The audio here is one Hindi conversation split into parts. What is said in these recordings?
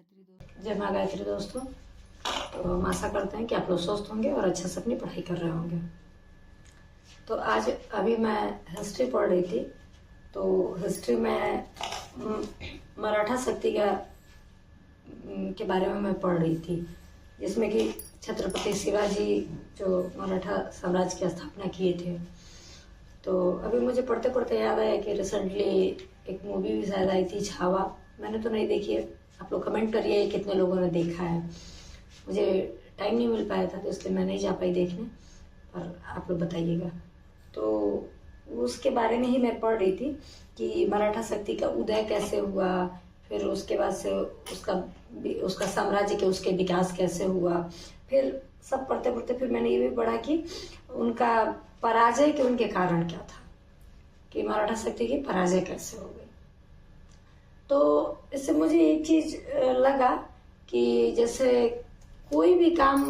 जय माँ गायत्री दोस्तों। तो हम आशा करते हैं कि आप लोग स्वस्थ होंगे और अच्छे से अपनी पढ़ाई कर रहे होंगे। तो आज अभी मैं हिस्ट्री पढ़ रही थी। तो हिस्ट्री में मराठा शक्ति के बारे में मैं पढ़ रही थी, जिसमें कि छत्रपति शिवाजी जो मराठा साम्राज्य की स्थापना किए थे। तो अभी मुझे पढ़ते पढ़ते याद आया कि रिसेंटली एक मूवी भी शायद आई थी, छावा। मैंने तो नहीं देखी है, आप लोग कमेंट करिए कितने लोगों ने देखा है। मुझे टाइम नहीं मिल पाया था तो इसलिए मैं नहीं जा पाई देखने, पर आप लोग बताइएगा। तो उसके बारे में ही मैं पढ़ रही थी कि मराठा शक्ति का उदय कैसे हुआ, फिर उसके बाद से उसका साम्राज्य के उसके विकास कैसे हुआ। फिर सब पढ़ते पढ़ते फिर मैंने ये भी पढ़ा कि उनका पराजय के उनके कारण क्या था, कि मराठा शक्ति की पराजय कैसे हो गई। तो इससे मुझे एक चीज लगा कि जैसे कोई भी काम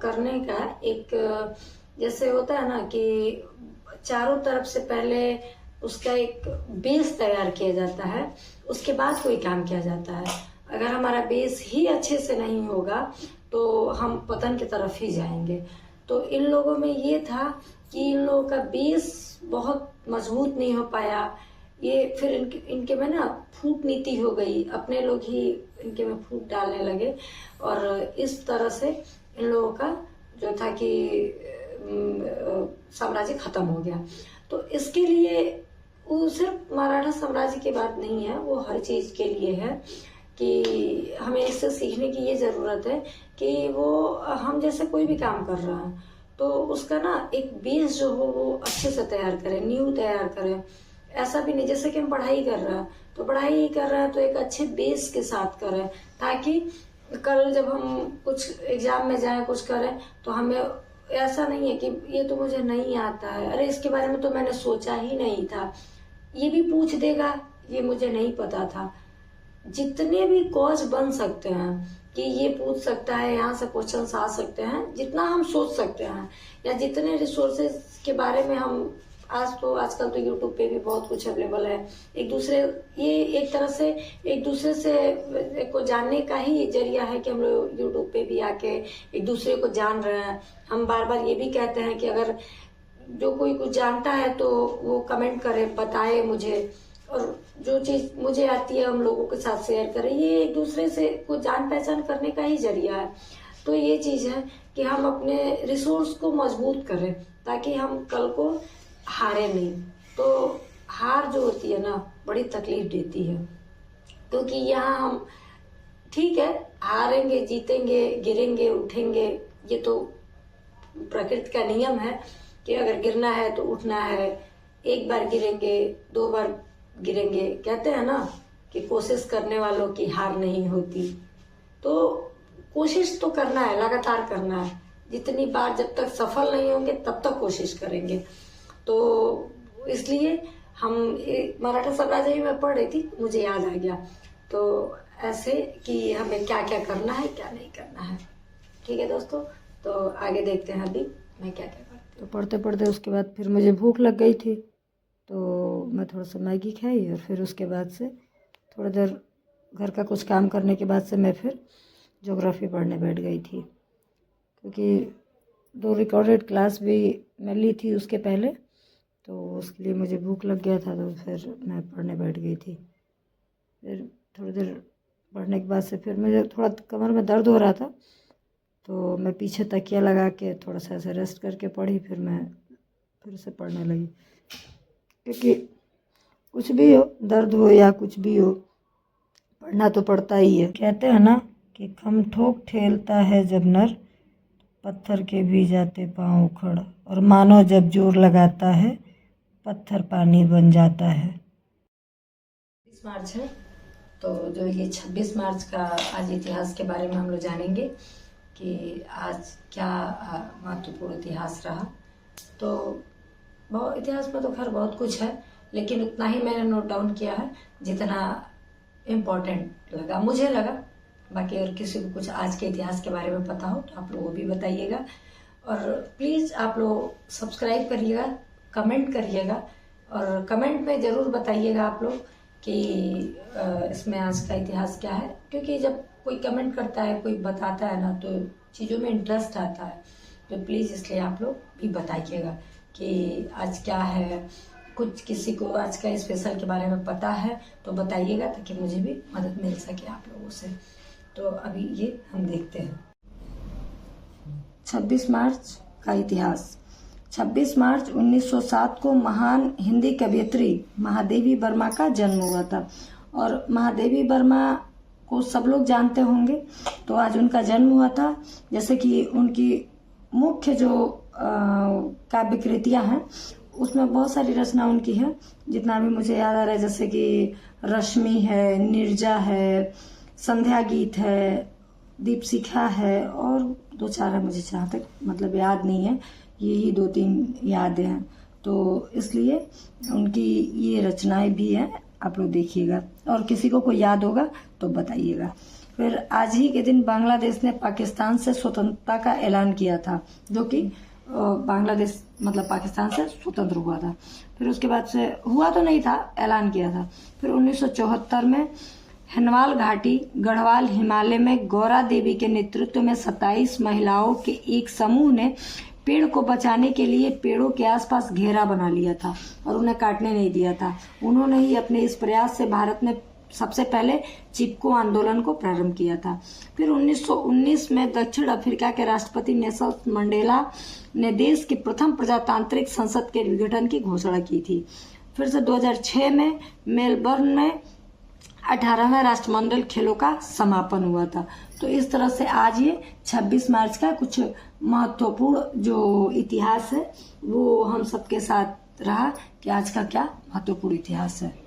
करने का एक जैसे होता है ना कि चारों तरफ से पहले उसका एक बेस तैयार किया जाता है, उसके बाद कोई काम किया जाता है। अगर हमारा बेस ही अच्छे से नहीं होगा तो हम पतन की तरफ ही जाएंगे। तो इन लोगों में ये था कि इन लोगों का बेस बहुत मजबूत नहीं हो पाया। ये फिर इनके में ना फूट नीति हो गई, अपने लोग ही इनके में फूट डालने लगे और इस तरह से इन लोगों का जो था कि साम्राज्य खत्म हो गया। तो इसके लिए वो सिर्फ मराठा साम्राज्य की बात नहीं है, वो हर चीज के लिए है कि हमें इससे सीखने की ये जरूरत है कि वो हम जैसे कोई भी काम कर रहा है तो उसका ना एक बेस जो हो वो अच्छे से तैयार करें, नींव तैयार करें। ऐसा भी नहीं जैसे कि हम पढ़ाई कर रहे हैं तो पढ़ाई कर रहे हैं तो एक अच्छे बेस के साथ करें, ताकि कल जब हम कुछ एग्जाम में जाएं कुछ करें तो हमें ऐसा नहीं है कि ये तो मुझे नहीं आता है, अरे इसके बारे में तो मैंने सोचा ही नहीं था, ये भी पूछ देगा, ये मुझे नहीं पता था। जितने भी कॉज बन सकते हैं कि ये पूछ सकता है, यहाँ से क्वेश्चंस आ सकते हैं, जितना हम सोच सकते हैं, या जितने रिसोर्सेज के बारे में हम आजकल तो यूट्यूब पे भी बहुत कुछ अवेलेबल है। ये एक तरह से एक दूसरे से को जानने का ही जरिया है कि हम लोग यूट्यूब पे भी आके एक दूसरे को जान रहे हैं। हम बार बार ये भी कहते हैं कि अगर जो कोई कुछ जानता है तो वो कमेंट करे, बताए मुझे, और जो चीज मुझे आती है हम लोगों के साथ शेयर करें। ये एक दूसरे से को जान पहचान करने का ही जरिया है। तो ये चीज है कि हम अपने रिसोर्स को मजबूत करें ताकि हम कल को हारे नहीं। तो हार जो होती है ना बड़ी तकलीफ देती है, क्योंकि यहाँ हम ठीक है हारेंगे, जीतेंगे, गिरेंगे, उठेंगे, ये तो प्रकृति का नियम है कि अगर गिरना है तो उठना है। एक बार गिरेंगे, दो बार गिरेंगे, कहते हैं ना कि कोशिश करने वालों की हार नहीं होती। तो कोशिश तो करना है, लगातार करना है। जितनी बार जब तक सफल नहीं होंगे तब तक कोशिश करेंगे। तो इसलिए हम मराठा साम्राज्य ही मैं पढ़ रही थी, मुझे याद आ गया। तो ऐसे कि हमें क्या क्या करना है, क्या नहीं करना है। ठीक है दोस्तों, तो आगे देखते हैं अभी मैं क्या क्या करती हूँ। तो पढ़ते पढ़ते उसके बाद फिर मुझे भूख लग गई थी, तो मैं थोड़ा सा मैगी खाई और फिर उसके बाद से थोड़ी देर घर का कुछ काम करने के बाद से मैं फिर ज्योग्राफी पढ़ने बैठ गई थी, क्योंकि 2 रिकॉर्डेड क्लास भी मैं ली थी उसके पहले, तो उसके लिए मुझे भूख लग गया था तो फिर मैं पढ़ने बैठ गई थी। फिर थोड़ी देर पढ़ने के बाद से फिर मुझे थोड़ा कमर में दर्द हो रहा था, तो मैं पीछे तकिया लगा के थोड़ा सा ऐसे रेस्ट करके पढ़ी। फिर मैं फिर से पढ़ने लगी, क्योंकि कुछ भी हो, दर्द हो या कुछ भी हो, पढ़ना तो पड़ता ही है। कहते हैं ना कि खम ठोक ठेलता है जब नर, पत्थर के भी जाते पाँव उखड़, और मानो जब जोर लगाता है पत्थर पानी बन जाता है। 26 मार्च है, तो जो ये 26 मार्च का आज इतिहास के बारे में हम लोग जानेंगे कि आज क्या महत्वपूर्ण इतिहास रहा। तो बहुत इतिहास में तो खैर बहुत कुछ है, लेकिन उतना ही मैंने नोट डाउन किया है जितना इम्पोर्टेंट लगा, मुझे लगा। बाकी अगर किसी को कुछ आज के इतिहास के बारे में पता हो तो आप लोग वो भी बताइएगा। और प्लीज़ आप लोग सब्सक्राइब करिएगा, कमेंट करिएगा, और कमेंट में ज़रूर बताइएगा आप लोग कि इसमें आज का इतिहास क्या है, क्योंकि जब कोई कमेंट करता है, कोई बताता है ना, तो चीज़ों में इंटरेस्ट आता है। तो प्लीज़ इसलिए आप लोग भी बताइएगा कि आज क्या है। कुछ किसी को आज का स्पेशल के बारे में पता है तो बताइएगा, ताकि मुझे भी मदद मिल सके आप लोगों से। तो अभी ये हम देखते हैं 26 मार्च का इतिहास। 26 मार्च 1907 को महान हिंदी कवयित्री महादेवी वर्मा का जन्म हुआ था। और महादेवी वर्मा को सब लोग जानते होंगे। तो आज उनका जन्म हुआ था। जैसे कि उनकी मुख्य जो काव्य कृतियाँ हैं, उसमें बहुत सारी रचना उनकी है, जितना भी मुझे याद आ रहा है। जैसे कि रश्मि है, निर्जा है, संध्या गीत है, दीपशिखा है, और 2-4 है, मुझे जहाँ तक मतलब याद नहीं है, यही 2-3 याद हैं। तो इसलिए उनकी ये रचनाएं भी हैं, आप लोग देखिएगा, और किसी को कोई याद होगा तो बताइएगा। फिर आज ही के दिन बांग्लादेश ने पाकिस्तान से स्वतंत्रता का ऐलान किया था, जो कि बांग्लादेश मतलब पाकिस्तान से स्वतंत्र हुआ था। फिर उसके बाद से हुआ तो नहीं था, ऐलान किया था। फिर 1974 में हिनवाल घाटी गढ़वाल हिमालय में गौरा देवी के नेतृत्व में 27 महिलाओं के एक समूह ने पेड़ को बचाने के लिए पेड़ों के आसपास घेरा बना लिया था और उन्हें काटने नहीं दिया था। उन्होंने ही अपने इस प्रयास से भारत में सबसे पहले चिपको आंदोलन को प्रारंभ किया था। फिर 1919 में दक्षिण अफ्रीका के राष्ट्रपति नेल्सन मंडेला ने देश की प्रथम प्रजातांत्रिक संसद के विघटन की घोषणा की थी। फिर से 2006 में मेलबर्न में 18वें राष्ट्रमंडल खेलों का समापन हुआ था। तो इस तरह से आज ये 26 मार्च का कुछ महत्वपूर्ण जो इतिहास है वो हम सबके साथ रहा कि आज का क्या महत्वपूर्ण इतिहास है।